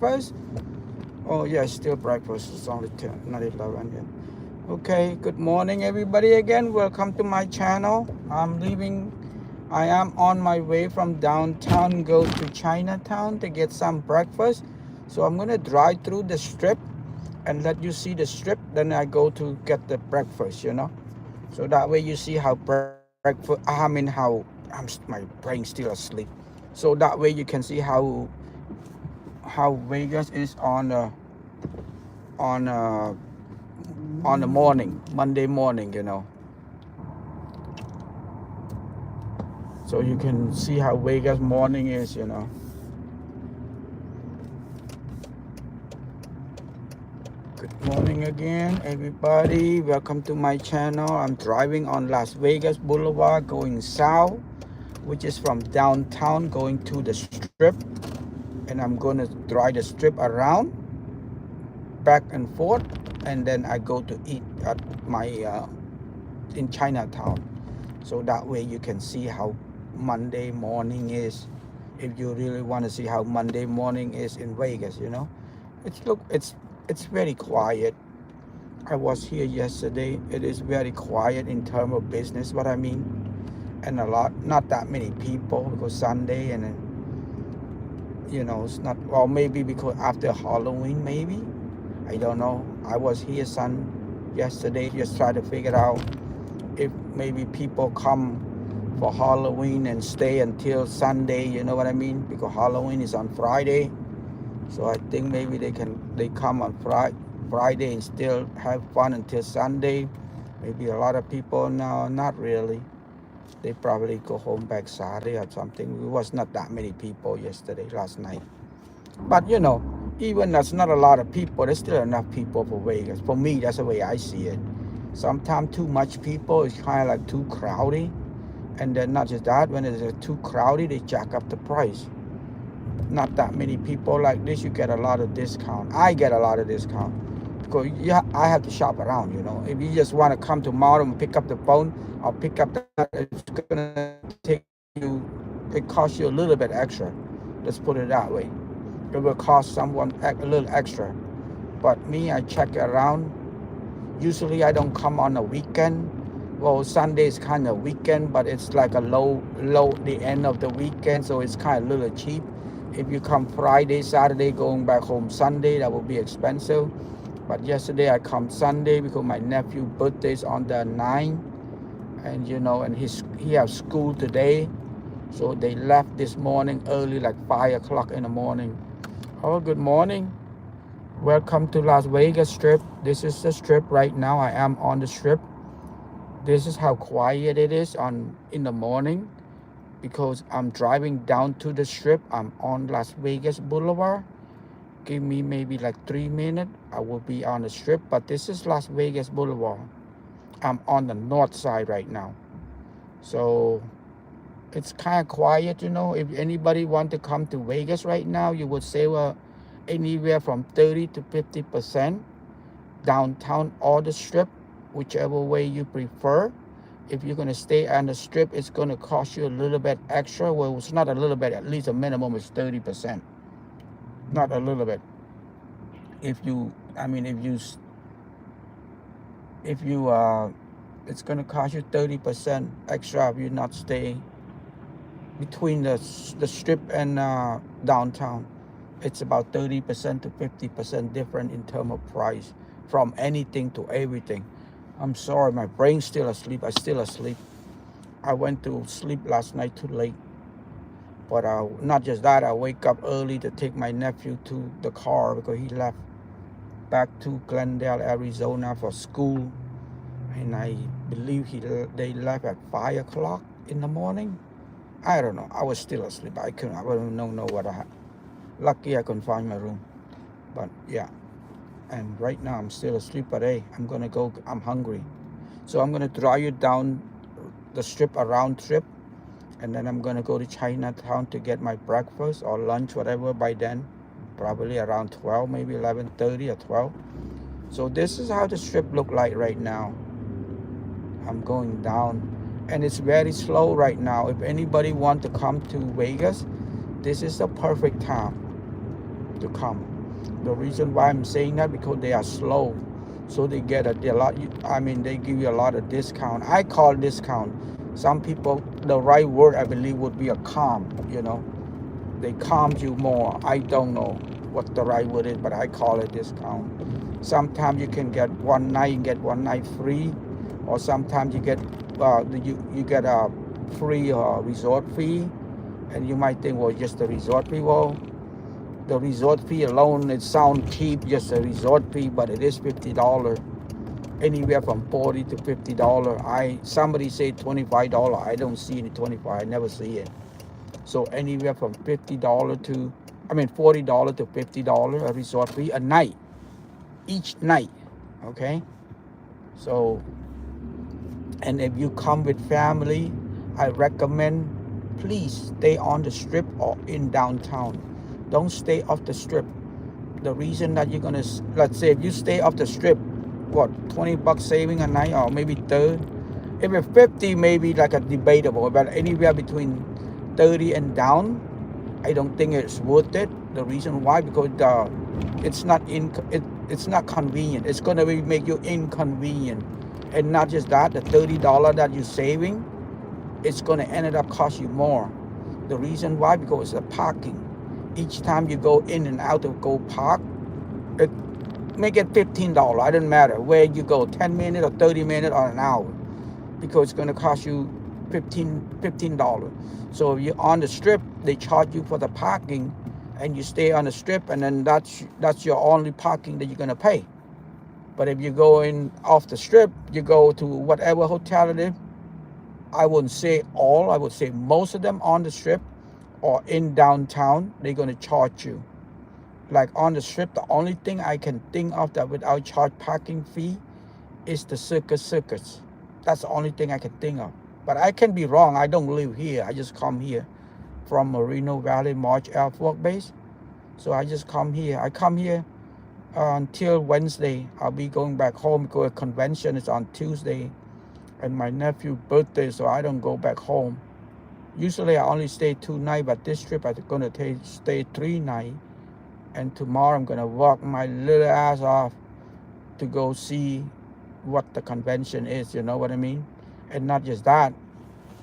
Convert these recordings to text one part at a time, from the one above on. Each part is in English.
breakfast? Oh yeah, still breakfast. It's only 10, not 11 yet. Okay, good morning everybody again. Welcome to my channel. I am on my way from downtown, go to Chinatown to get some breakfast. So I'm gonna drive through the strip and let you see the strip. Then I go to get the breakfast, So that way you see how my brain's still asleep. So that way you can see how Vegas is on uh, on the morning, Monday morning. So you can see how Vegas morning is. Good morning again, everybody. Welcome to my channel. I'm driving on Las Vegas Boulevard going south, which is from downtown going to the strip. And I'm going to drive the strip around, back and forth. And then I go to eat at in Chinatown. So that way you can see how Monday morning is. If you really want to see how Monday morning is in Vegas, it's very quiet. I was here yesterday. It is very quiet in terms of business, what I mean. And not that many people because Sunday and then, it's not, well, maybe because after Halloween, maybe. I don't know. I was here yesterday, just try to figure out if maybe people come for Halloween and stay until Sunday, you know what I mean? Because Halloween is on Friday. So I think maybe they come on Friday and still have fun until Sunday. Maybe a lot of people now, not really. They probably go home back Saturday or something. It was not that many people last night. But even that's not a lot of people, there's still enough people for Vegas. For me, that's the way I see it. Sometimes too much people is kind of like too crowded. And then not just that, when it's too crowded, they jack up the price. Not that many people like this, you get a lot of discount. I get a lot of discount because I have to shop around, If you just want to come to Mall and pick up the phone or pick up that, it's gonna it costs you a little bit extra. Let's put it that way. It will cost someone a little extra. But me, I check around. Usually I don't come on a weekend. Well, Sunday is kind of weekend, but it's like a low the end of the weekend, so it's kind of a little cheap. If you come Friday, Saturday, going back home Sunday, that will be expensive. But yesterday I come Sunday because my nephew's birthday is on the 9th. And and he has school today. So they left this morning early, like 5 o'clock in the morning. Oh, good morning. Welcome to Las Vegas Strip. This is the strip right now. I am on the strip. This is how quiet it is in the morning. Because I'm driving down to the strip. I'm on Las Vegas Boulevard. Give me maybe like 3 minutes. I will be on the strip. But this is Las Vegas Boulevard. I'm on the north side right now. So it's kind of quiet, If anybody want to come to Vegas right now, you would save anywhere from 30 to 50% downtown or the strip, whichever way you prefer. If you're going to stay on the strip, it's going to cost you a little bit extra. Well, it's not a little bit. At least a minimum is 30%. Not a little bit. It's going to cost you 30% extra if you not stay between the strip and downtown. It's about 30% to 50% different in terms of price from anything to everything. I'm sorry, my brain's still asleep. I'm still asleep. I went to sleep last night too late. But not just that, I wake up early to take my nephew to the car because he left back to Glendale, Arizona for school. And I believe they left at 5 o'clock in the morning. I don't know. I was still asleep. I don't know what I had. Lucky I couldn't find my room. But yeah. And right now I'm still asleep, but hey, I'm hungry. So I'm going to drive you down the strip, around trip. And then I'm going to go to Chinatown to get my breakfast or lunch, whatever by then. Probably around 12, maybe 11:30 or 12. So this is how the strip look like right now. I'm going down. And it's very slow right now. If anybody want to come to Vegas, this is the perfect time to come. The reason why I'm saying that because they are slow, so they get a lot. I mean, they give you a lot of discount. I call discount. Some people, the right word I believe would be a calm. You know, they calm you more. I don't know what the right word is, but I call it discount. Sometimes you can get one night and get one night free, or sometimes you get you get a free resort fee, and you might think, well, just the resort fee. Well, the resort fee alone, it sounds cheap, just a resort fee, but it is $50, anywhere from $40 to $50. Somebody say $25. I don't see any 25. I never see it. So anywhere from $40 to $50 a resort fee a night, each night. Okay. So, and if you come with family, I recommend please stay on the strip or in downtown. Don't stay off the strip. The reason that you're gonna, let's say if you stay off the strip, what, $20 saving a night, or maybe 30. If it's 50, maybe like a debatable, but anywhere between 30 and down, I don't think it's worth it. The reason why, because it's not convenient. It's gonna make you inconvenient, and not just that, the $30 that you're saving, it's gonna end up cost you more. The reason why, because of the parking. Each time you go in and out of go park, it make it $15. I don't matter where you go, 10 minutes or 30 minutes or an hour, because it's gonna cost you $15. So if you're on the strip, they charge you for the parking, and you stay on the strip, and then that's your only parking that you're gonna pay. But if you go in off the strip, you go to whatever hotel it is. I wouldn't say all, I would say most of them on the strip or in downtown, they're gonna charge you. Like on the strip, the only thing I can think of that without charge parking fee is the circus. That's the only thing I can think of. But I can be wrong. I don't live here. I just come here from Moreno Valley March Air Force Base. So I just come here. I come here until Wednesday. I'll be going back home because a convention is on Tuesday and my nephew's birthday, so I don't go back home. Usually I only stay 2 nights, but this trip I'm going to stay 3 nights. And tomorrow I'm going to walk my little ass off to go see what the convention is, you know what I mean? And not just that,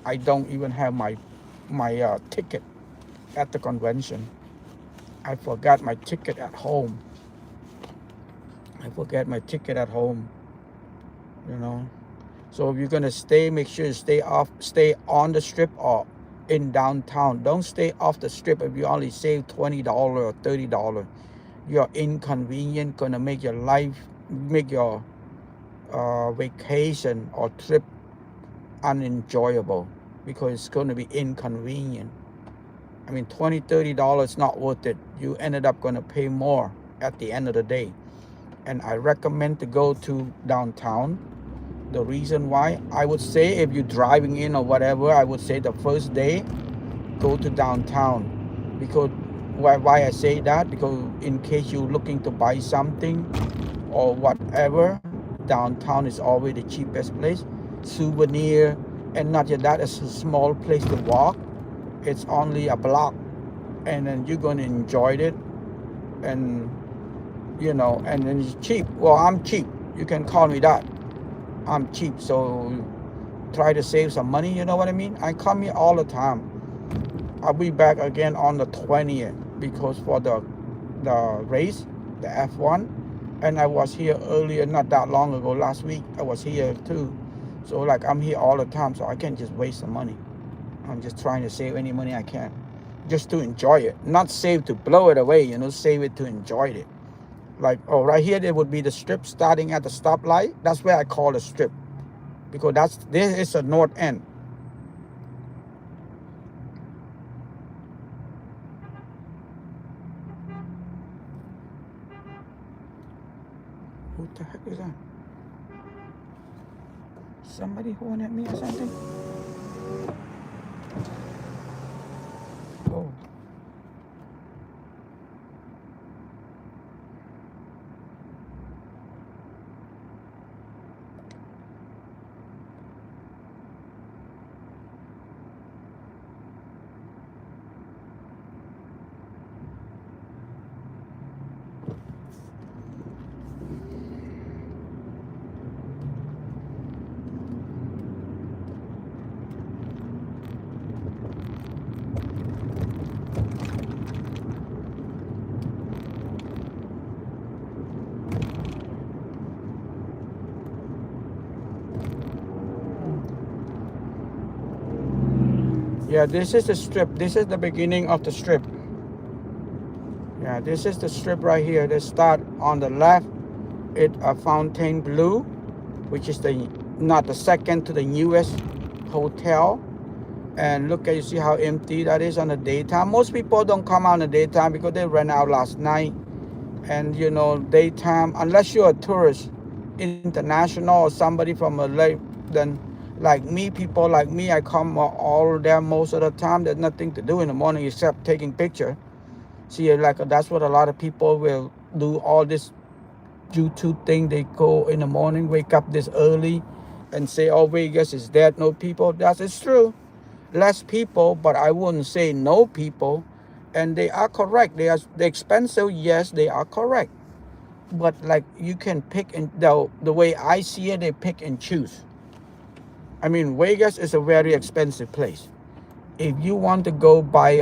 I don't even have my ticket at the convention. I forgot my ticket at home. You know. So if you're gonna stay, make sure you stay on the strip or in downtown. Don't stay off the strip. If you only save $20 or $30, you're inconvenient, gonna make your vacation or trip unenjoyable because it's gonna be inconvenient. I mean, $20, $30 is not worth it. You ended up gonna pay more at the end of the day. And I recommend to go to downtown. The reason why, I would say if you're driving in or whatever, I would say the first day, go to downtown. Because why I say that, because in case you're looking to buy something or whatever, downtown is always the cheapest place. Souvenir, and not just that, it's a small place to walk. It's only a block, and then you're going to enjoy it. And you know, and then it's cheap. Well, I'm cheap. You can call me that. I'm cheap, so try to save some money, you know what I mean? I come here all the time. I'll be back again on the 20th because for the race, the F1, and I was here earlier, not that long ago, last week, I was here too. So like I'm here all the time, so I can't just waste the money. I'm just trying to save any money I can, just to enjoy it. Not save to blow it away, you know, save it to enjoy it. Like, oh, right here, there would be the strip starting at the stoplight. That's where I call the strip. Because this is the north end. Who the heck is that? Somebody horn at me or something? Oh. Yeah, this is the strip. This is the beginning of the strip. Yeah, this is the strip right here. They start on the left. It Fontainebleau, which is not the second to the newest hotel. And look at, you see how empty that is on the daytime. Most people don't come out in the daytime because they ran out last night. And you know, daytime, unless you're a tourist, international, or somebody from a lake, then like me, people like me, I come all there most of the time. There's nothing to do in the morning except taking picture. See, like that's what a lot of people will do. All this YouTube thing, they go in the morning, wake up this early, and say, "Oh, Vegas is dead, no people." That is true, less people, but I wouldn't say no people. And they are correct. They are expensive. Yes, they are correct. But like you can pick, and the way I see it, they pick and choose. I mean, Vegas is a very expensive place. If you want to go buy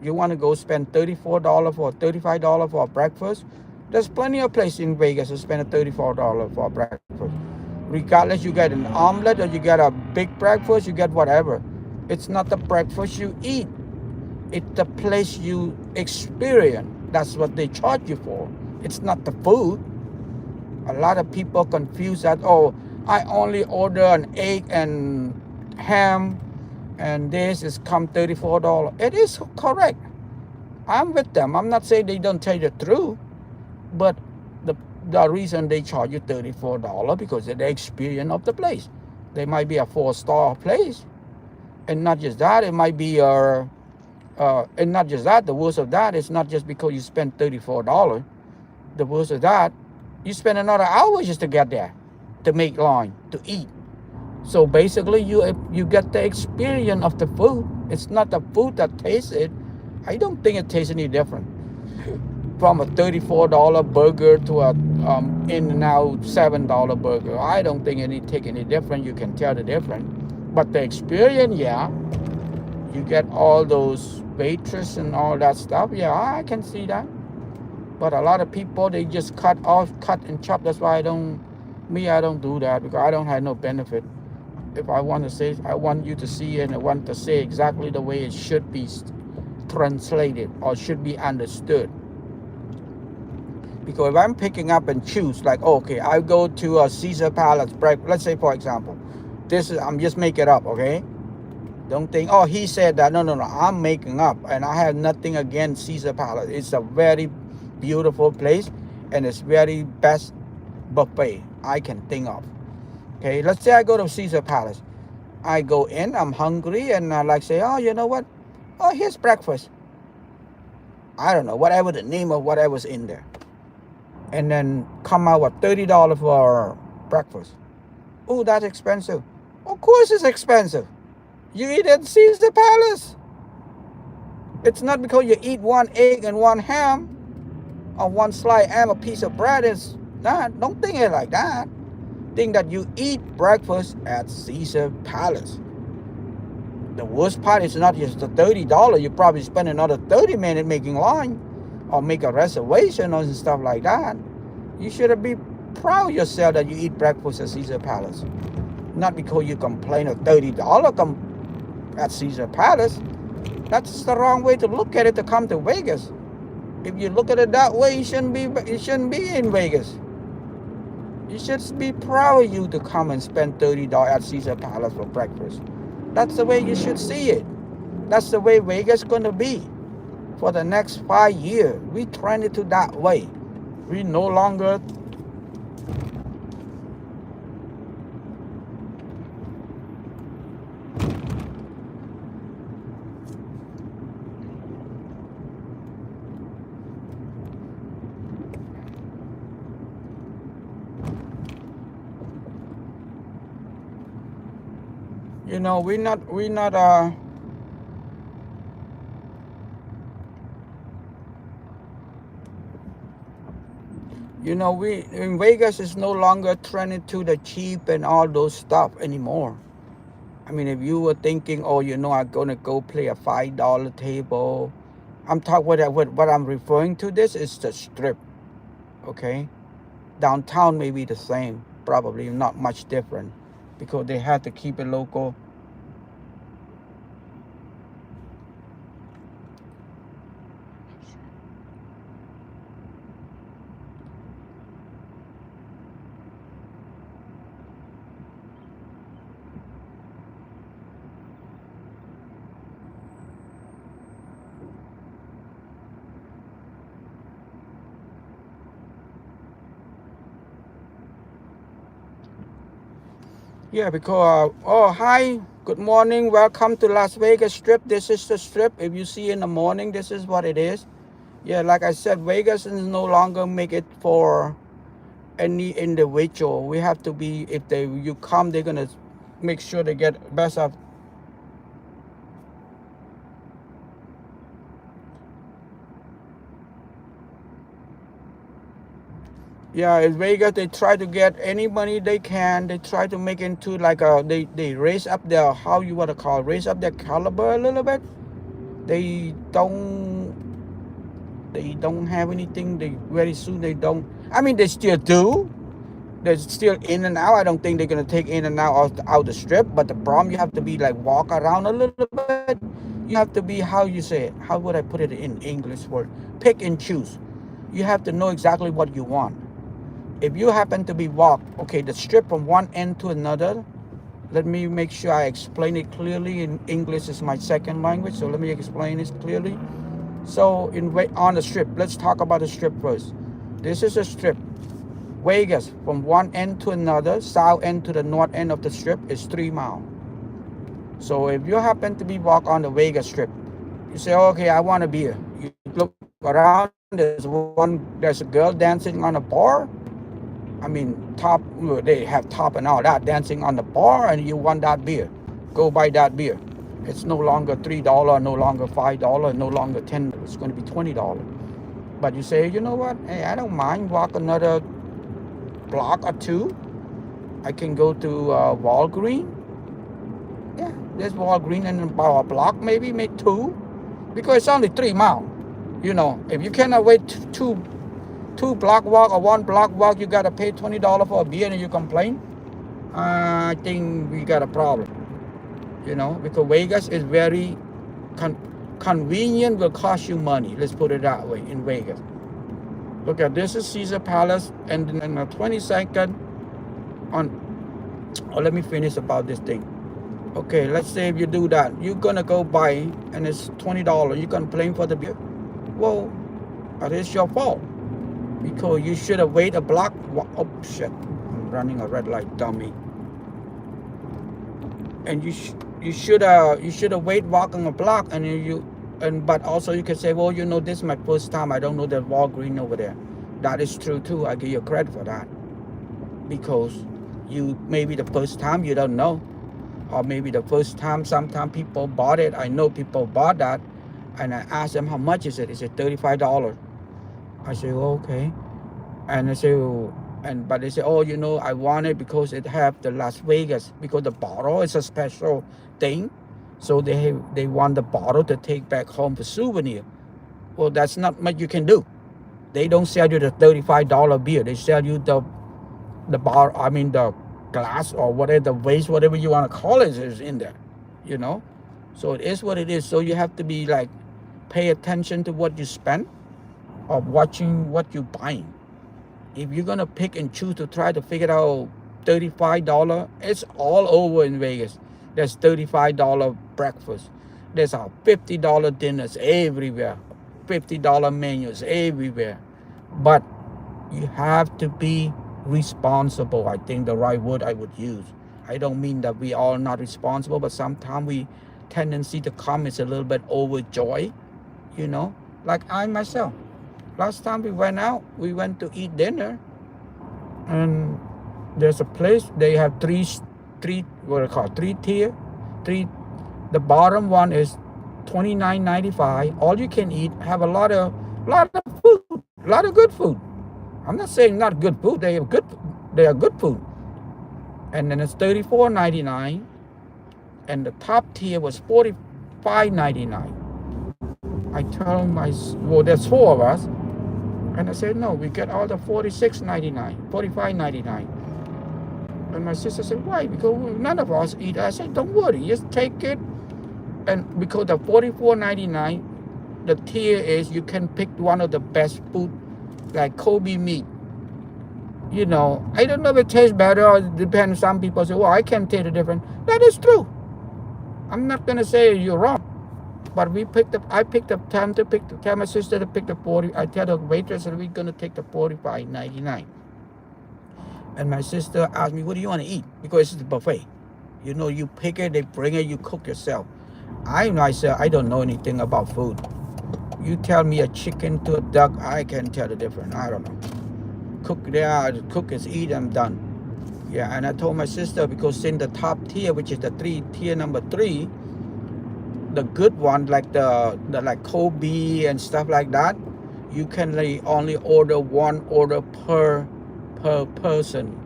you want to go spend $34 or $35 for a breakfast, there's plenty of places in Vegas to spend $34 for a breakfast. Regardless, you get an omelet or you get a big breakfast, you get whatever. It's not the breakfast you eat. It's the place you experience. That's what they charge you for. It's not the food. A lot of people confuse that. Oh, I only order an egg and ham, and this is come $34. It is correct. I'm with them. I'm not saying they don't tell you the truth, but the reason they charge you $34 because of the experience of the place. They might be a 4-star place, and not just that. It might be and not just that. The worst of that is not just because you spend $34. The worst of that, you spend another hour just to get there, to make line, to eat. So basically, you get the experience of the food. It's not the food that tastes it. I don't think it tastes any different from a $34 burger to a In-N-Out $7 burger. I don't think take any different. You can tell the difference. But the experience, yeah, you get all those waitress and all that stuff. Yeah, I can see that. But a lot of people, they just cut and chop. That's why I don't do that, because I don't have no benefit. If I want to say, I want you to see it, and I want to say exactly the way it should be translated or should be understood. Because if I'm picking up and choose, like, okay, I go to a Caesar Palace breakfast. Let's say, for example, I'm just making it up, okay? Don't think, oh, he said that. No, I'm making up, and I have nothing against Caesar Palace. It's a very beautiful place, and it's very best buffet I can think of. Okay, let's say I go to Caesar Palace. I go in, I'm hungry, and I like say, oh, you know what? Oh, here's breakfast. I don't know, whatever the name of whatever's in there. And then come out with $30 for breakfast. Oh, that's expensive. Of course it's expensive. You eat at Caesar Palace. It's not because you eat one egg and one ham, or one slice ham, a piece of bread. Is not. Don't think it like that. Think that you eat breakfast at Caesar Palace. The worst part is not just the $30. You probably spend another 30 minutes making line, or make a reservation or stuff like that. You should be proud of yourself that you eat breakfast at Caesar Palace. Not because you complain of $30 at Caesar Palace. That's the wrong way to look at it to come to Vegas. If you look at it that way, you shouldn't be in Vegas. You should be proud of you to come and spend $30 at Caesar Palace for breakfast. That's the way you should see it. That's the way Vegas is going to be for the next 5 years. We trend it to that way. We no longer we're not we in Vegas is no longer trending to the cheap and all those stuff anymore. I mean, if you were thinking, oh, I'm gonna go play a $5 table, I'm talking what I'm referring to. This is the strip, okay? Downtown may be the same, probably not much different, because they have to keep it local. Yeah, because oh hi, good morning, welcome to Las Vegas Strip. This is the strip. If you see in the morning, this is what it is. Yeah, like I said, Vegas is no longer make it for any individual. We have to be if you come, they're gonna make sure they get best of. Yeah, in Vegas they try to get any money they can. They try to make into like a they raise up their how you want to call raise up their caliber a little bit. They don't have anything. They very soon they don't. I mean they still do. They're still in and out. I don't think they're gonna take in and out the strip. But the problem you have to be like walk around a little bit. You have to be how you say it. How would I put it in English word? Pick and choose. You have to know exactly what you want. If you happen to be walk, okay, the strip from one end to another. Let me make sure I explain it clearly. In English is my second language, so let me explain this clearly. So on the strip, let's talk about the strip first. This is a strip. Vegas from one end to another, south end to the north end of the strip is 3 miles. So if you happen to be walk on the Vegas strip, you say, okay, I want a beer. You look around, there's a girl dancing on a bar. I mean, they have top and all that dancing on the bar, and you want that beer. Go buy that beer. It's no longer $3, no longer $5, no longer $10. It's going to be $20. But you say, you know what? Hey, I don't mind walk another block or two. I can go to Walgreens. Yeah, there's Walgreens and about a block, maybe make two, because it's only 3 miles. You know, if you cannot wait two block walk or one block walk, you gotta pay $20 for a beer and you complain. I think we got a problem. You know, because Vegas is very convenient, will cost you money. Let's put it that way in Vegas. Look at this is Caesar Palace, and then the 22nd on. Oh, let me finish about this thing. Okay, let's say if you do that, you're gonna go buy and it's $20. You complain for the beer. Well, that is your fault because you should have waited a block. Oh shit! I'm running a red light, dummy. And you should have wait walking a block, and but also you can say, well, you know, this is my first time. I don't know the Walgreens over there. That is true too. I give you credit for that because you maybe the first time you don't know, or maybe the first time. Sometimes people bought it. I know people bought that, and I asked them how much is it. They said $35. I say, oh, okay, and I say, but they say, oh, you know, I want it because it have the Las Vegas, because the bottle is a special thing, so they want the bottle to take back home for souvenir. Well, that's not much you can do. They don't sell you the $35 beer. They sell you the bar. I mean the glass or whatever, the vase, whatever you want to call it, is in there. You know, so it is what it is. So you have to be like, pay attention to what you spend, or watching what you buying. If you're gonna pick and choose to try to figure out $35, it's all over in Vegas. There's $35 breakfast. There's a $50 dinners everywhere. $50 menus everywhere. But you have to be responsible. I think the right word I would use. I don't mean that we are not responsible, but sometimes we tendency to come is a little bit overjoyed, you know, like I myself. Last time we went out, we went to eat dinner, and there's a place, they have three what are called, three tier. The bottom one is $29.95. All you can eat, have a lot of food, a lot of good food. I'm not saying not good food, they are good food. And then it's $34.99, and the top tier was $45.99. I told well, there's 4 of us. And I said, no, we get all the $46.99, $45.99. And my sister said, why? Because none of us eat. I said, don't worry, just take it. And because the $44.99, the tier is you can pick one of the best food, like Kobe meat. You know, I don't know if it tastes better or it depends. Some people say, well, I can't taste the difference. That is true. I'm not going to say you're wrong. But I picked up time to tell my sister to pick the 40. I tell the waitress that we're going to take the $45.99. And my sister asked me, what do you want to eat? Because it's a buffet. You know, you pick it, they bring it, you cook yourself. I myself, I don't know anything about food. You tell me a chicken to a duck, I can tell the difference. I don't know. Cook there, cook is eat, I'm done. Yeah, and I told my sister, because in the top tier, which is the tier number 3, the good one, like the like Kobe and stuff like that, you can only order one order per person.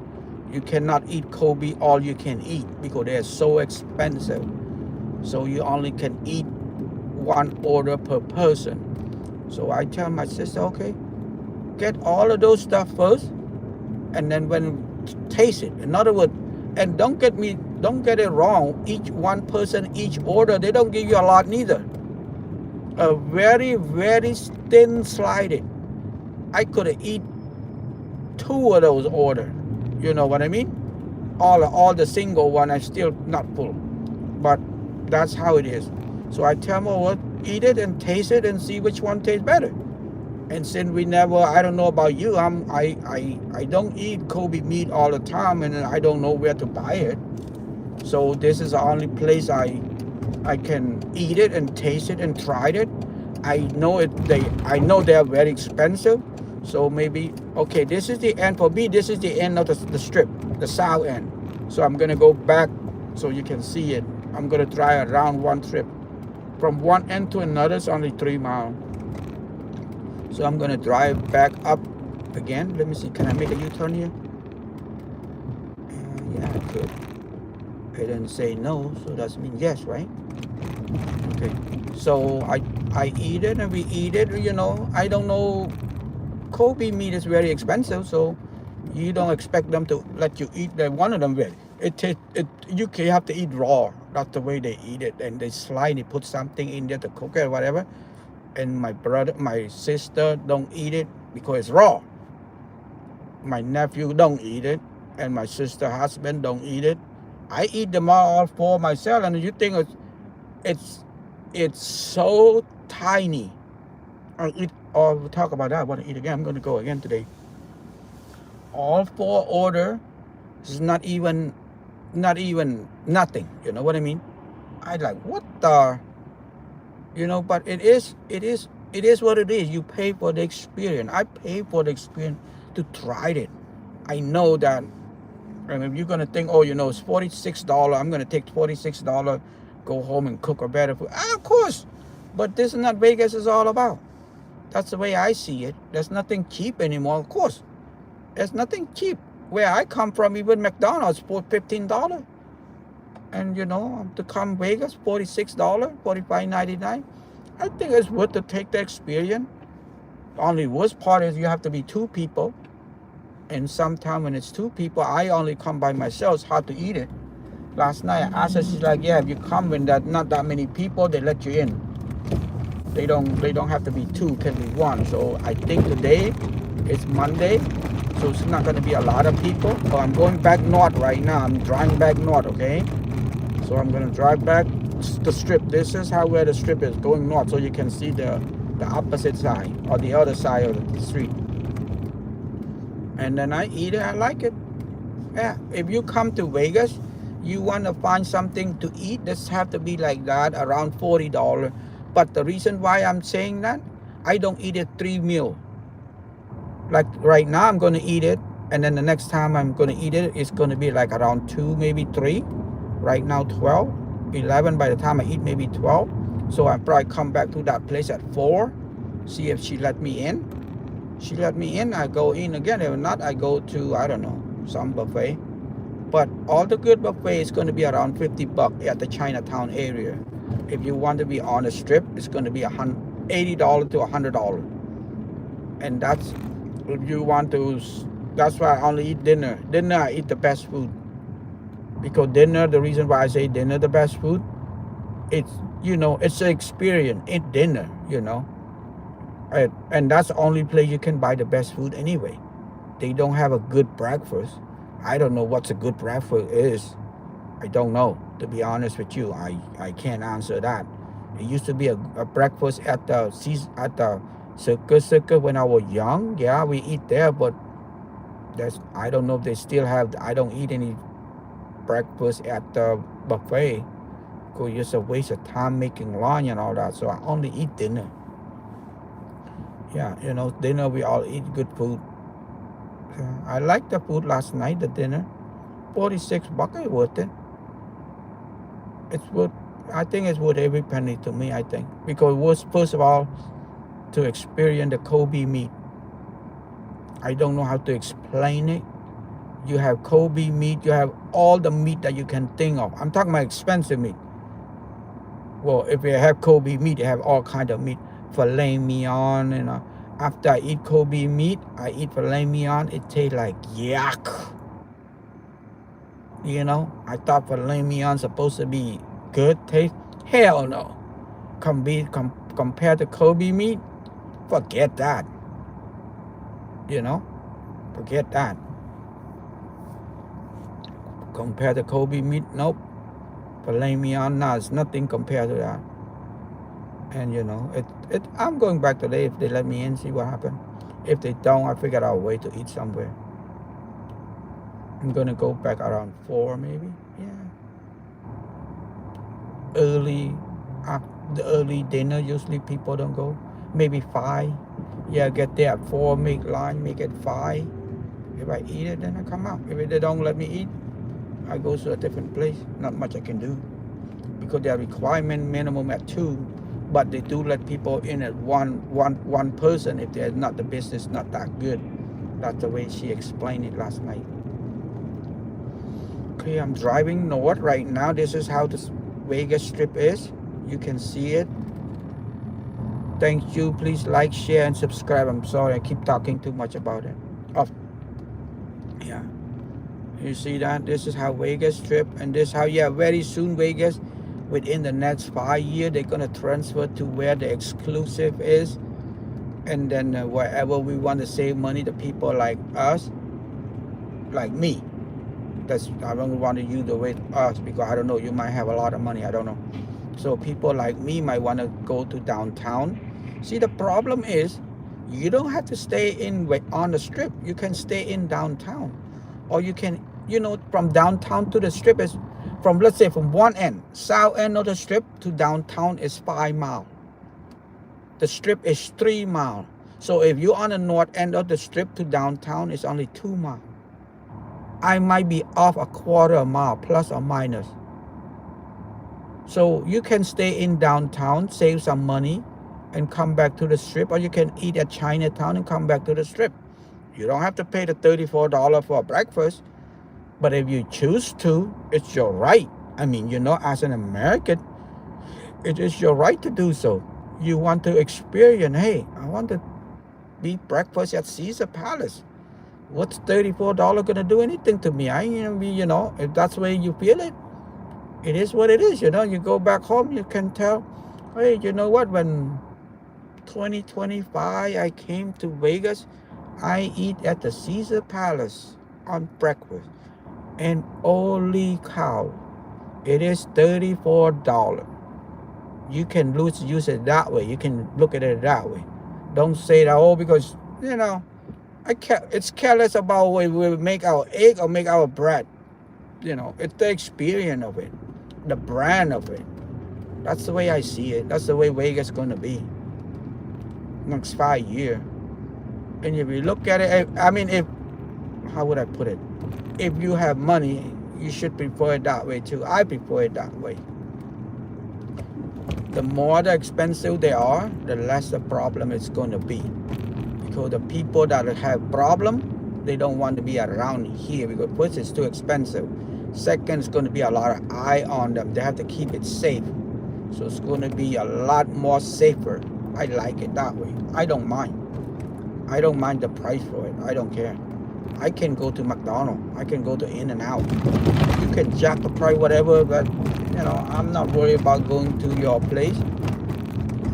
You cannot eat Kobe all you can eat because they're so expensive. So you only can eat one order per person. So I tell my sister, okay, get all of those stuff first, and then when taste it. In other words, and don't get it wrong. Each one person, each order, they don't give you a lot neither. A very, very thin slice. I could have eat 2 of those orders. You know what I mean? All the single one, I'm still not full. But that's how it is. So I tell them, well, eat it and taste it and see which one tastes better. And since we never, I don't know about you, I don't eat Kobe meat all the time, and I don't know where to buy it. So this is the only place I can eat it and taste it and try it. I know they're very expensive. So maybe, okay, this is the end for me. This is the end of the strip, the south end. So I'm gonna go back so you can see it. I'm gonna try around one trip. From one end to another is only 3 miles. So I'm gonna drive back up again. Let me see, can I make a U-turn here? Yeah, I could. I didn't say no, so that means yes, right? Okay, so I eat it and we eat it, you know. I don't know, Kobe meat is very expensive, so you don't expect them to let you eat one of them. You have to eat raw. That's the way they eat it, and they slightly put something in there to cook it or whatever. And my sister don't eat it because it's raw. My nephew don't eat it, and my sister husband don't eat it. I eat them all for myself, and you think it's so tiny. We'll talk about that. I want to eat again. I'm going to go again today. All 4 order is not even nothing. You know what I mean? I like, what the, you know, but it is what it is. You pay for the experience. I pay for the experience to try it. I know that. And if you're gonna think, oh, you know, it's $46, I'm gonna take $46, go home and cook a better food. Of course, but this is not Vegas is all about. That's the way I see it. There's nothing cheap anymore. Of course, there's nothing cheap. Where I come from, even McDonald's for $15, and you know, to come Vegas, $46, $45.99. I think it's worth to take the experience. The only worst part is you have to be 2 people. And sometimes when it's 2 people, I only come by myself. It's hard to eat it. Last night I asked her, she's like, yeah, if you come when not that many people, they let you in. They don't have to be 2, it can be 1. So I think today it's Monday, so it's not going to be a lot of people. So I'm going back north right now. I'm driving back north, okay? So I'm going to drive back the strip. This is where the strip is, going north, so you can see the opposite side or the other side of the street. And then I eat it. I like it. Yeah. If you come to Vegas, you want to find something to eat, this have to be like that, around $40. But the reason why I'm saying that, I don't eat it 3 meals. Like right now, I'm going to eat it, and then the next time I'm going to eat it, it's going to be like around 2, maybe 3. Right now, 12, 11. By the time I eat, maybe 12. So I probably come back to that place at 4, see if she let me in. She let me in, I go in again. If not, I go to, I don't know, some buffet. But all the good buffet is going to be around $50 at the Chinatown area. If you want to be on a strip, it's going to be $80 to $100. And that's, if you want to, that's why I only eat dinner. Dinner, I eat the best food. Because dinner, the reason why I say dinner the best food, it's, you know, it's an experience. Eat dinner, you know. And that's the only place you can buy the best food anyway. They don't have a good breakfast. I don't know what a good breakfast is. I don't know, to be honest with you. I can't answer that. It used to be a breakfast at the circus when I was young. Yeah, we eat there, but I don't know if they still have. I don't eat any breakfast at the buffet because it's a waste of time making lunch and all that. So I only eat dinner. Yeah, dinner we all eat good food. I like the food last night. The dinner, $46 is worth it. It's worth. I think it's worth every penny to me. I think because it was first of all to experience the Kobe meat. I don't know how to explain it. You have Kobe meat. You have all the meat that you can think of. I'm talking about expensive meat. Well, if you have Kobe meat, you have all kinds of meat. Filet mignon, After I eat Kobe meat, I eat filet mignon. It tastes like yuck. I thought filet mignon supposed to be good taste. Hell no. Compared to Kobe meat, forget that. Forget that. Compared to Kobe meat, nope. Filet mignon, no, it's nothing compared to that. And I'm going back today if they let me in, see what happens. If they don't, I figure out a way to eat somewhere. I'm gonna go back around 4 maybe. Yeah. The early dinner, usually people don't go. Maybe 5. Yeah, get there at 4, make lunch, make it 5. If I eat it, then I come out. If they don't let me eat, I go to a different place. Not much I can do. Because their requirement minimum at 2. But they do let people in at one person if they're not the business not that good. That's the way she explained it last night. Okay, I'm driving north right now. This is how the Vegas Strip is. You can see it. Thank you. Please like, share, and subscribe. I'm sorry I keep talking too much about it. Yeah. You see that? This is how Vegas Strip, and this how, very soon Vegas, within the next 5 years, they're going to transfer to where the exclusive is. And then wherever we want to save money, the people like us, like me. I don't want to use the word us because I don't know. You might have a lot of money. I don't know. So people like me might want to go to downtown. See, the problem is you don't have to stay on the strip. You can stay in downtown. Or you can, from downtown to the strip is let's say from one end, south end of the strip to downtown is 5 miles. The strip is 3 miles. So if you're on the north end of the strip to downtown, it's only 2 miles. I might be off a quarter a mile, plus or minus. So you can stay in downtown, save some money, and come back to the strip, or you can eat at Chinatown and come back to the strip. You don't have to pay the $34 for breakfast. But if you choose to, it's your right. I mean, as an American, it is your right to do so. You want to experience, hey, I want to eat breakfast at Caesar Palace. What's $34 going to do anything to me? I ain't going to be, if that's the way you feel it, it is what it is. You go back home, you can tell, hey, you know what? When 2025, I came to Vegas, I eat at the Caesar Palace on breakfast. And holy cow, it is $34. You can use it that way. You can look at it that way. Don't say that, because, it's careless about whether we make our egg or make our bread. It's the experience of it, the brand of it. That's the way I see it. That's the way Vegas is going to be next 5 years. And if you look at it, how would I put it? If you have money, you should prefer it that way too. I prefer it that way. The more the expensive they are, the less the problem it's going to be. Because the people that have problem, they don't want to be around here because first it's too expensive. Second, it's going to be a lot of eye on them. They have to keep it safe. So it's going to be a lot more safer. I like it that way. I don't mind. I don't mind the price for it. I don't care. I can go to McDonald's. I can go to In-N-Out. You can jack the price, whatever, but, I'm not worried about going to your place.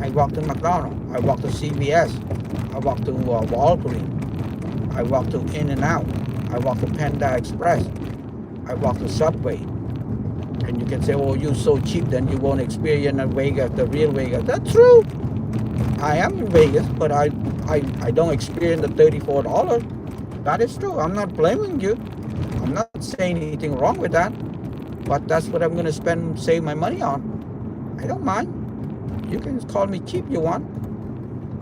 I walk to McDonald's. I walk to CVS. I walk to Walgreens. I walk to In-N-Out. I walk to Panda Express. I walk to Subway. And you can say, oh, you're so cheap, then you won't experience Vegas, the real Vegas. That's true. I am in Vegas, but I don't experience the $34. That is true. I'm not blaming you. I'm not saying anything wrong with that. But that's what I'm going to save my money on. I don't mind. You can call me cheap you want.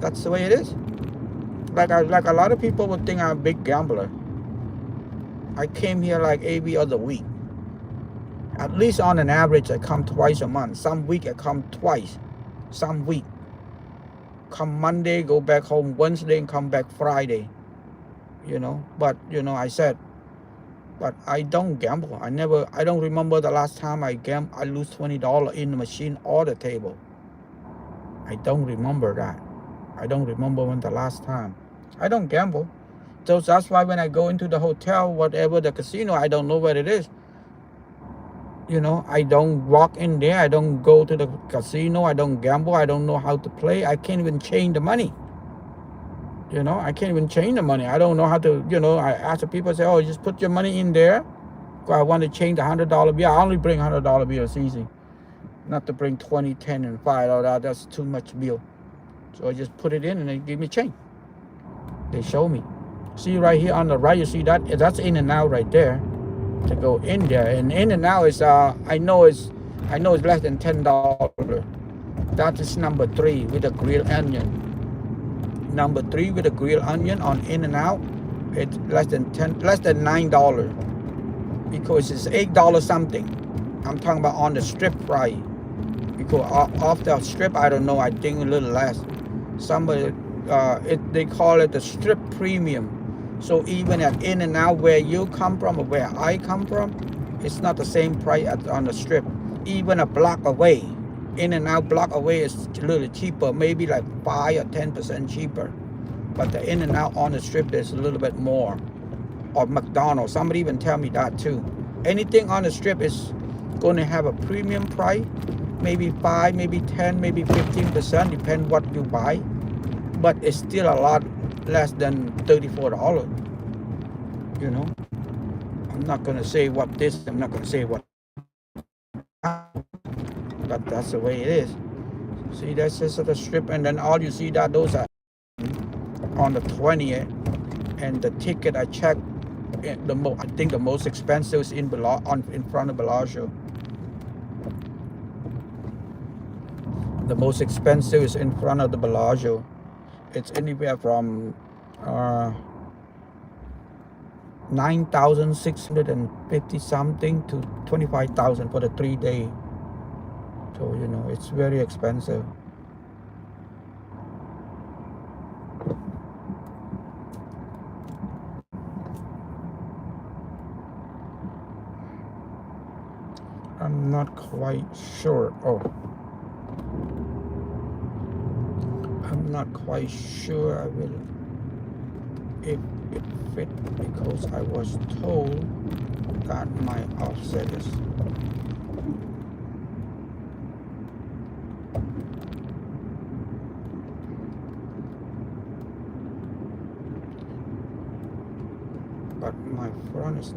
That's the way it is. Like a lot of people would think I'm a big gambler. I came here like every other week. At least on an average, I come twice a month. Some week I come twice. Some week. Come Monday, go back home Wednesday, and come back Friday. You know, but you know, I said, but I don't gamble. I don't remember the last time I lose $20 in the machine or the table. I don't remember that. I don't remember when the last time. I don't gamble. So that's why when I go into the hotel, whatever the casino, I don't know where it is. You know, I don't walk in there. I don't go to the casino. I don't gamble. I don't know how to play. I can't even change the money. You know, I can't even change the money. I don't know how to, you know, I ask the people, say, oh, just put your money in there. I want to change the $100 bill. I only bring $100 bills. Easy. Not to bring 20, 10, and 5. Oh, that's too much bill. So I just put it in and they give me change. They show me. See right here on the right, you see that? That's in and out right there. To go in there, and in and out is I know it's less than $10. That is number 3 with a grilled onion. Number 3 with a grilled onion on in and out, it's less than $9 because it's $8 something. I'm talking about on the strip price, because off the strip I don't know. I think a little less. Somebody they call it the strip premium. So even at in and out where you come from or where I come from, it's not the same price as on the strip. Even a block away, in and out block away is a little cheaper, maybe like 5 or 10% cheaper. But the in and out on the strip is a little bit more. Or McDonald's, somebody even tell me that too. Anything on the strip is going to have a premium price, maybe 5, maybe 10, maybe 15%, depend what you buy. But it's still a lot less than $34. You know, I'm not gonna say what this. I'm not gonna say what. But that's the way it is. See, that's just the strip, and then all you see that those are on the 20th, and the ticket I checked. I think the most expensive is in front of Bellagio. The most expensive is in front of the Bellagio. It's anywhere from 9,650 something to 25,000 for the 3 day. So you know, it's very expensive. I'm not quite sure. I'm not quite sure I will if it fit, because I was told that my offset is but my front is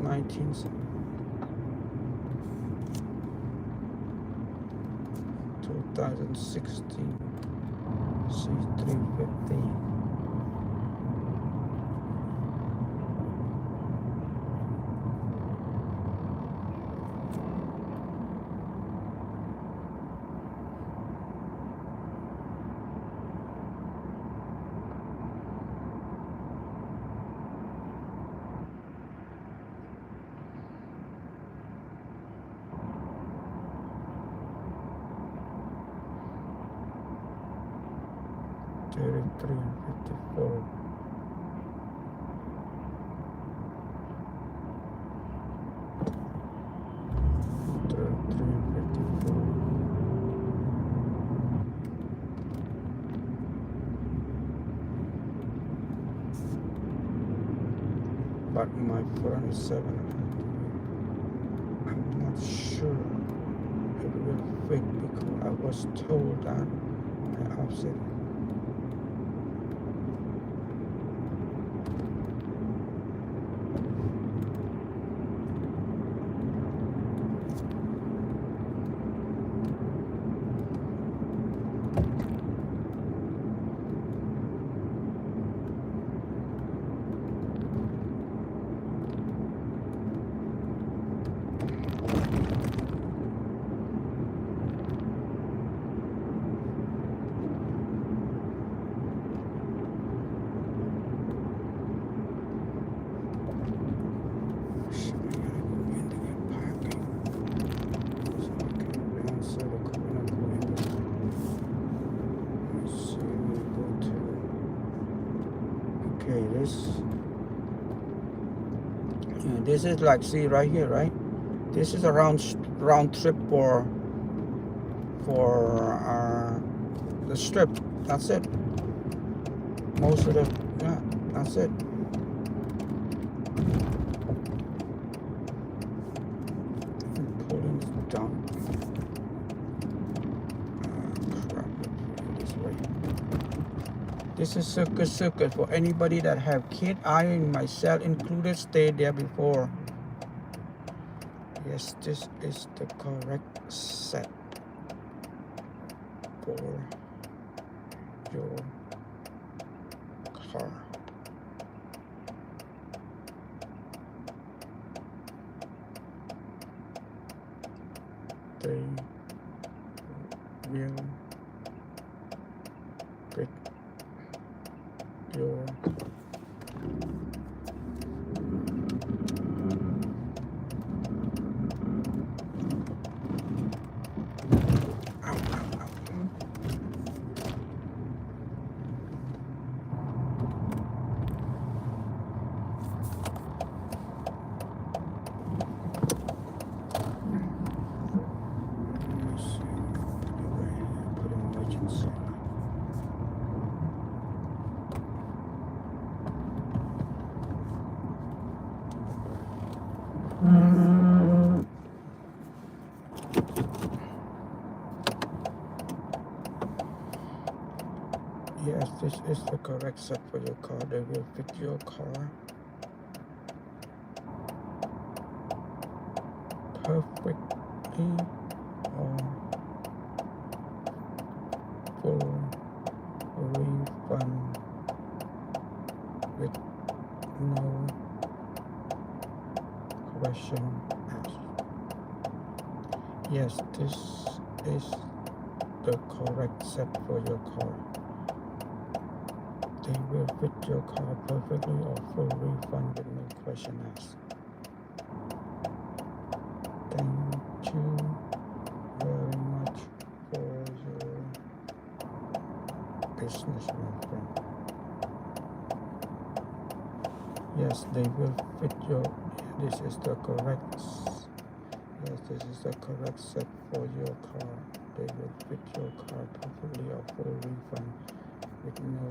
2016 C350. And 54. But my front is 7. I'm not sure it will fit because I was told that my offset. This is like, see right here, right? This is a round trip for the strip. That's it. Most of the, yeah, that's it. Pulling it down. Crap, this way. This is circus for anybody that have kid. I and myself included stayed there before. Yes, this is the correct set for your car. They will pick your Yes, this is the correct set for your car. They will fit your car perfectly or full refund with no question asked. Yes, this is the correct set for your car. They will fit your car perfectly or full refund with no question asked. Thank you very much for your business, my friend. Yes, they will fit your, this is the correct, yes, this is the correct set for your car. They will fit your car perfectly or full refund with no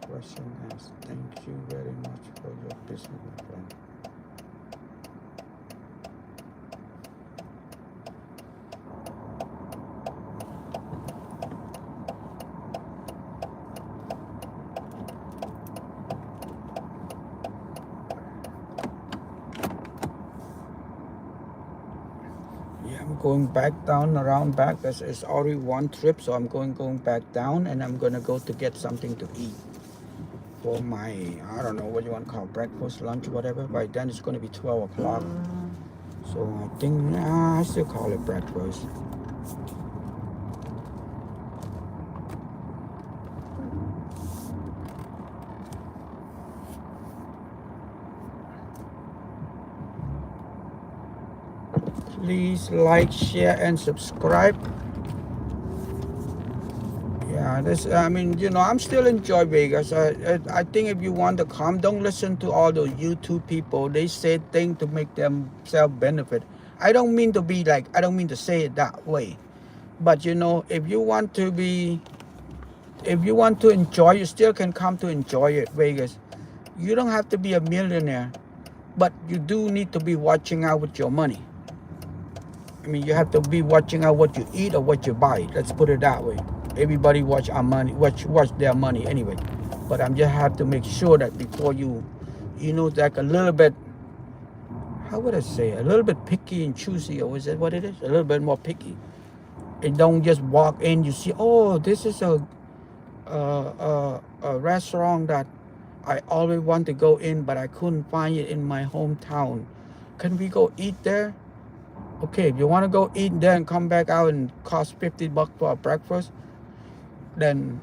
question asked. Thank you very much for your business, my friend. Yeah, I'm going back down around back. It's already one trip, so I'm going back down, and I'm gonna go to get something to eat for my, I don't know what you want to call breakfast, lunch, whatever. By then it's going to be 12 o'clock. So I think, I still call it breakfast. Please like, share, and subscribe. Yeah, this, I mean, you know, I'm still enjoy Vegas. I think if you want to come, don't listen to all those YouTube people. They say things to make themselves benefit. I don't mean to be like, I don't mean to say it that way. But, you know, if you want to enjoy, you still can come to enjoy it, Vegas. You don't have to be a millionaire, but you do need to be watching out with your money. I mean, you have to be watching out what you eat or what you buy. Let's put it that way. Everybody watch our money, watch their money anyway. But I'm just have to make sure that before you know, like a little bit, how would I say, a little bit picky and choosy, or is that what it is? A little bit more picky. And don't just walk in, you see, oh, this is a restaurant that I always want to go in, but I couldn't find it in my hometown. Can we go eat there? Okay, if you want to go eat there and come back out and cost $50 for a breakfast, then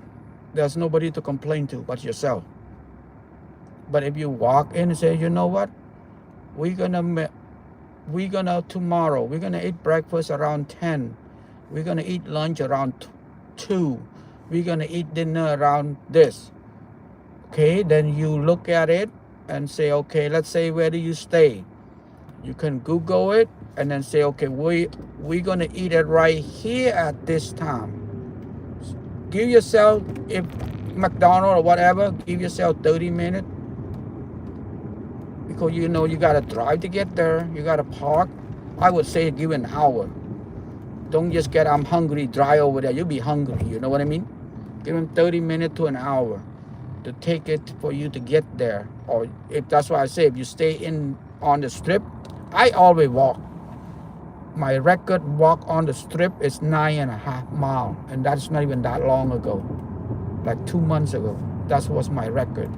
there's nobody to complain to but yourself. But if you walk in and say, you know what, tomorrow we're gonna eat breakfast around 10, we're gonna eat lunch around 2, we're gonna eat dinner around this. Okay, then you look at it and say, okay, let's say, where do you stay? You can Google it and then say, okay, we're gonna eat it right here at this time. Give yourself, if McDonald's or whatever, give yourself 30 minutes. Because you know you gotta drive to get there, you gotta park. I would say give an hour. Don't just get, I'm hungry, drive over there. You'll be hungry, you know what I mean? Give them 30 minutes to an hour to take it for you to get there. Or if that's why I say, if you stay in on the strip, I always walk. My record walk on the strip is 9.5 miles, and that's not even that long ago, like 2 months ago. That was my record.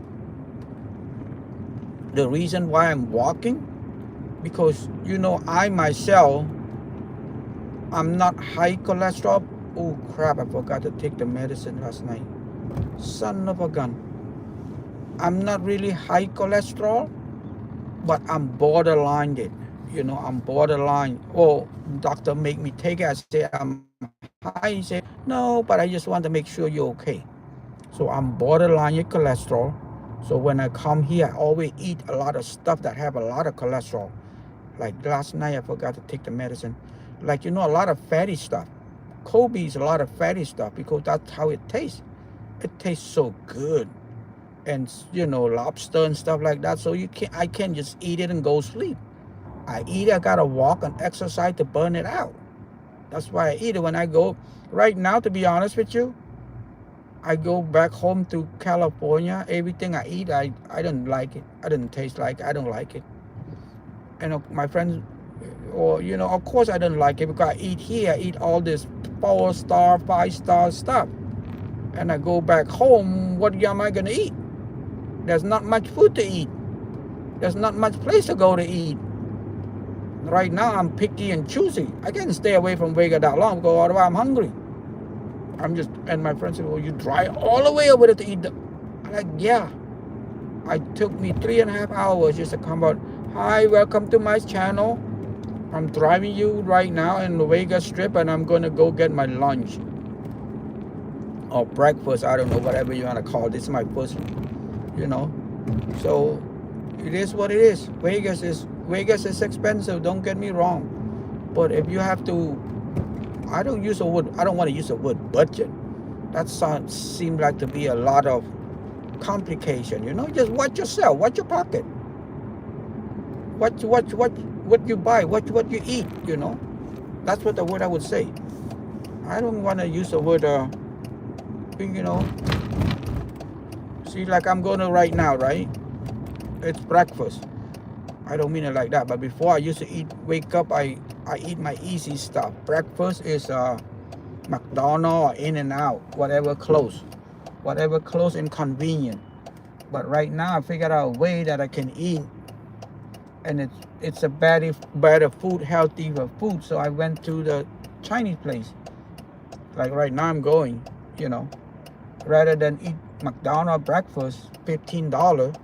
The reason why I'm walking, because you know I myself, I'm not high cholesterol. Oh crap, I forgot to take the medicine last night. Son of a gun. I'm not really high cholesterol, but I'm borderline it. You know, I'm borderline. Oh, doctor make me take it. I say I'm high. He say, no, but I just want to make sure you're okay. So I'm borderline cholesterol. So when I come here, I always eat a lot of stuff that have a lot of cholesterol. Like last night, I forgot to take the medicine. Like, you know, a lot of fatty stuff. Kobe is a lot of fatty stuff because that's how it tastes. It tastes so good. And, you know, lobster and stuff like that. So I can't just eat it and go sleep. I eat it, I gotta walk and exercise to burn it out. That's why I eat it when I go. Right now, to be honest with you, I go back home to California. Everything I eat, I don't like it. I don't taste like it. I don't like it. And my friends, or, you know, of course I don't like it because I eat here. I eat all this 4-star, 5-star stuff. And I go back home, what am I going to eat? There's not much food to eat. There's not much place to go to eat. Right now, I'm picky and choosy. I can't stay away from Vega that long because otherwise I'm hungry. And my friend said, well, you drive all the way over there to eat. I'm like, yeah. It took me 3.5 hours just to come out. Hi, welcome to my channel. I'm driving you right now in the Vegas Strip, and I'm going to go get my lunch. Or breakfast, I don't know, whatever you want to call it. This is my first, you know. So it is what it is. Vegas is expensive, don't get me wrong. But if you have to, I don't want to use the word budget. That seems like to be a lot of complication, you know. Just watch yourself, watch your pocket. What you buy, what you eat, you know. That's what the word I would say. I don't want to use the word, you know. See, like I'm going to right now, right? It's breakfast. I don't mean it like that, but before I used to wake up, I eat my easy stuff. Breakfast is McDonald's or In-N-Out, whatever close and convenient. But right now I figured out a way that I can eat, and it's a better food, healthier food. So I went to the Chinese place. Like right now I'm going, you know, rather than eat McDonald's breakfast, $15.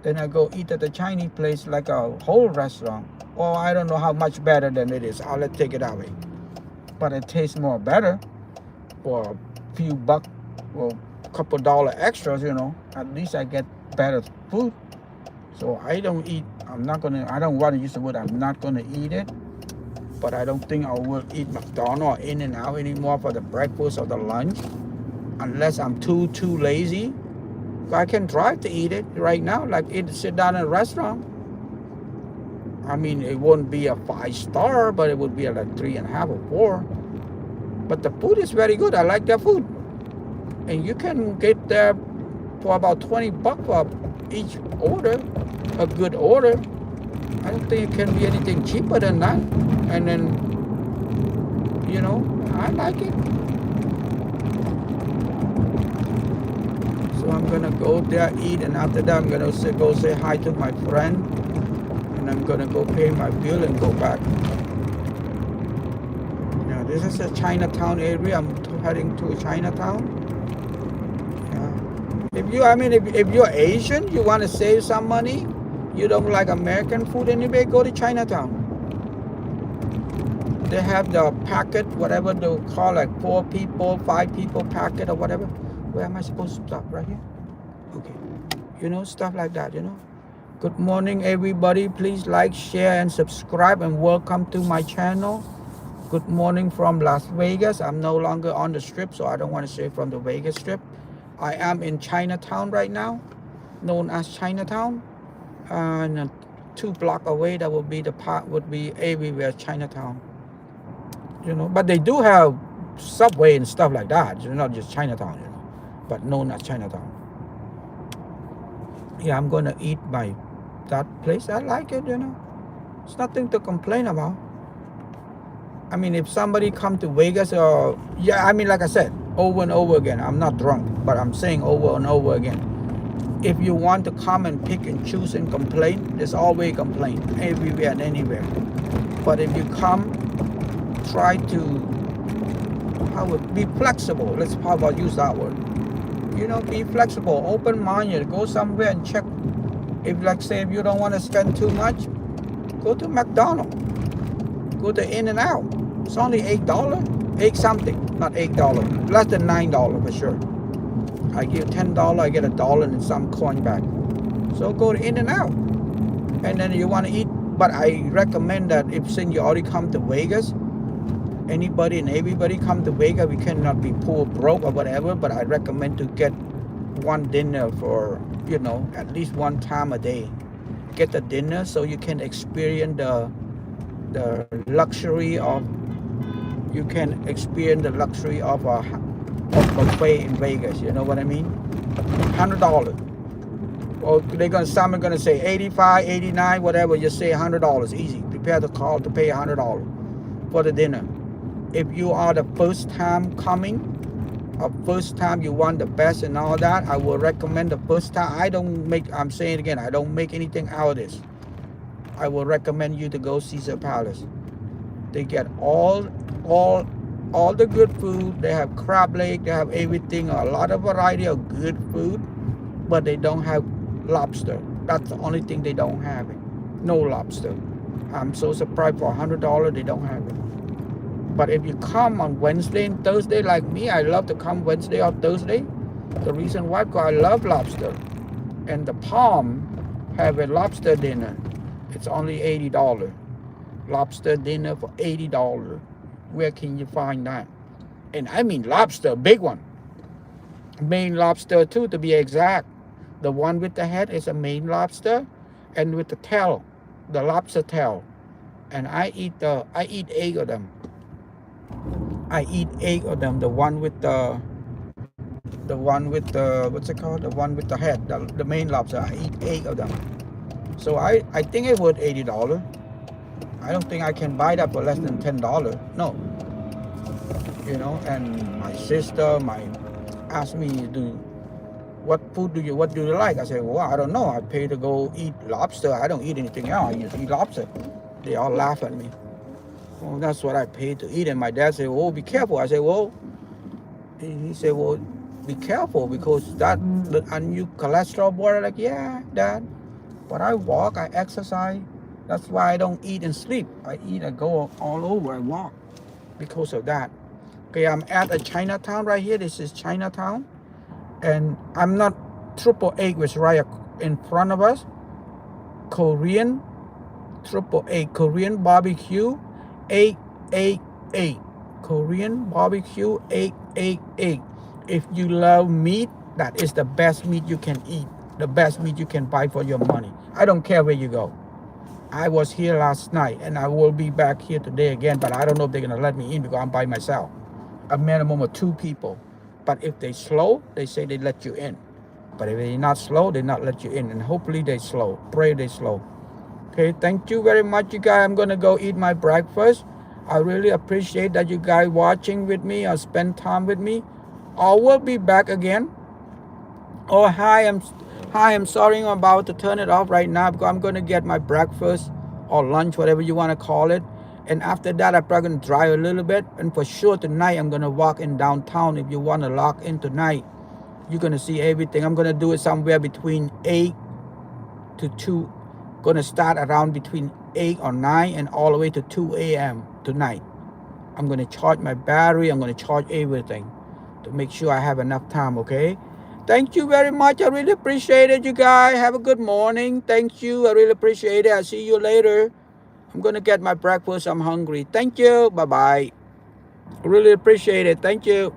Then I go eat at the Chinese place like a whole restaurant. Or I don't know how much better than it is. I'll take it that way. But it tastes more better for a few bucks or a couple dollar extras, you know. At least I get better food. So I don't want to use the word I'm not going to eat it. But I don't think I will eat McDonald's or In-N-Out anymore for the breakfast or the lunch. Unless I'm too lazy. I can drive to eat it right now, like sit down in a restaurant. I mean, it won't be a 5-star, but it would be like 3.5 or 4. But the food is very good. I like their food. And you can get there for about $20 for each order, a good order. I don't think it can be anything cheaper than that. And then, you know, I like it. So I'm gonna go there, eat, and after that I'm gonna go say hi to my friend, and I'm gonna go pay my bill and go back. Now this is a Chinatown area. I'm heading to Chinatown. Yeah. If you're Asian, you want to save some money, you don't like American food anyway, go to Chinatown. They have the packet, whatever they call, like 4 people, 5 people packet or whatever. Where am I supposed to stop? Right here? Okay. You know, stuff like that, you know. Good morning, everybody. Please like, share, and subscribe, and welcome to my channel. Good morning from Las Vegas. I'm no longer on the strip, so I don't want to say from the Vegas strip. I am in Chinatown right now, known as Chinatown. And 2 blocks away, that would be the part would be everywhere Chinatown. You know, but they do have subway and stuff like that. It's not just Chinatown, you know, but known as Chinatown. Yeah, I'm gonna eat by that place. I like it, you know. It's nothing to complain about. I mean, if somebody come to Vegas or yeah, I mean, like I said, over and over again. I'm not drunk, but I'm saying over and over again. If you want to come and pick and choose and complain, there's always complaint everywhere and anywhere. But if you come, try to be flexible. How about use that word? You know, be flexible, open-minded. Go somewhere and check. If, like, say, if you don't want to spend too much, go to McDonald's. Go to In-N-Out. It's only $8, 8 something, not $8, less than $9 for sure. I give $10, I get $1 and some coin back. So go to In-N-Out, and then you want to eat. But I recommend that if since you already come to Vegas, anybody and everybody come to Vegas, we cannot be poor, broke or whatever. But I recommend to get one dinner for, you know, at least one time a day. Get the dinner so you can experience the luxury of a buffet in Vegas. You know what I mean? $100. Or some are gonna say 85, 89, whatever. Just say $100 easy. Prepare the call to pay $100 for the dinner. If you are the first time coming, or first time you want the best and all that, I will recommend the first time. I'm saying it again, I don't make anything out of this. I will recommend you to go Caesar Palace. They get all the good food. They have crab leg, they have everything, a lot of variety of good food, but they don't have lobster. That's the only thing they don't have it. No lobster. I'm so surprised for $100 they don't have it. But if you come on Wednesday and Thursday like me, I love to come Wednesday or Thursday. The reason why, because I love lobster. And the Palm have a lobster dinner. It's only $80. Lobster dinner for $80. Where can you find that? And I mean lobster, big one. Main lobster too, to be exact. The one with the head is a main lobster, and with the tail, the lobster tail. And I eat 8 of them. I eat 8 of them. The one with the what's it called? The one with the head, the main lobster. I eat 8 of them. So I think it worth $80. I don't think I can buy that for less than $10. No. You know, and my sister asked me, what do you like? I said, well, I don't know. I pay to go eat lobster. I don't eat anything else. I just eat lobster. They all laugh at me. Well, that's what I paid to eat. And my dad said, well, be careful. I said, well, he said, well, be careful because that and you cholesterol board. Like, yeah, Dad. But I walk, I exercise. That's why I don't eat and sleep. I go all over, I walk because of that. Okay, I'm at a Chinatown right here. This is Chinatown. And I'm not 888, which is right in front of us. Korean 888, Korean barbecue 888. Korean barbecue 888. If you love meat, that is the best meat you can eat. The best meat you can buy for your money. I don't care where you go. I was here last night and I will be back here today again, but I don't know if they're gonna let me in because I'm by myself. A minimum of 2 people. But if they slow, they say they let you in. But if they're not slow, they not let you in. And hopefully they slow. Pray they slow. Okay, thank you very much, you guys. I'm gonna go eat my breakfast. I really appreciate that you guys watching with me or spend time with me. I will be back again. Oh, hi, I'm sorry, I'm about to turn it off right now because I'm gonna get my breakfast or lunch, whatever you want to call it. And after that, I'm probably going to drive a little bit. And for sure tonight, I'm going to walk in downtown. If you want to lock in tonight, you're going to see everything. I'm going to do it somewhere between 8 to 2. Going to start around between 8 or 9 and all the way to 2 a.m. tonight. I'm going to charge my battery. I'm going to charge everything to make sure I have enough time, okay? Thank you very much. I really appreciate it, you guys. Have a good morning. Thank you. I really appreciate it. I'll see you later. I'm going to get my breakfast. I'm hungry. Thank you. Bye-bye. Really appreciate it. Thank you.